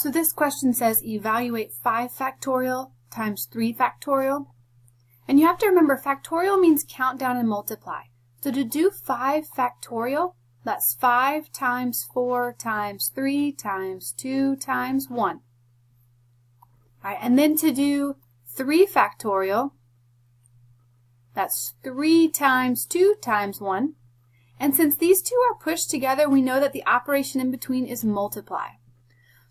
So this question says evaluate 5 factorial times 3 factorial. And you have to remember factorial means count down and multiply. So to do 5 factorial, that's 5 times 4 times 3 times 2 times 1. All right, and then to do 3 factorial, that's 3 times 2 times 1. And since these two are pushed together, we know that the operation in between is multiply.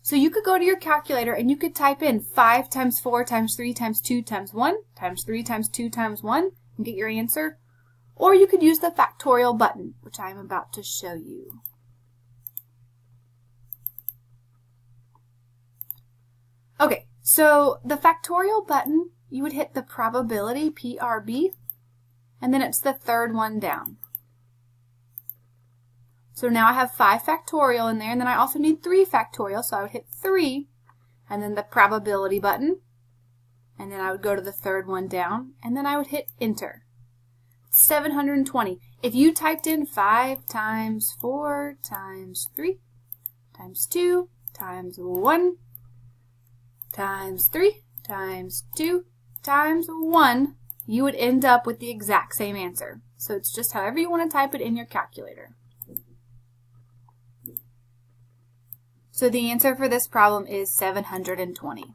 So you could go to your calculator and you could type in 5 times 4 times 3 times 2 times 1 times 3 times 2 times 1 and get your answer. Or you could use the factorial button, which I'm about to show you. Okay, so the factorial button, you would hit the probability, PRB, and then it's the third one down. So now I have 5 factorial in there, and then I also need 3 factorial, so I would hit 3, and then the probability button, and then I would go to the third one down, and then I would hit enter. 720. If you typed in 5 times 4 times 3 times 2 times 1 times 3 times 2 times 1, you would end up with the exact same answer. So it's just however you want to type it in your calculator. So the answer for this problem is 720.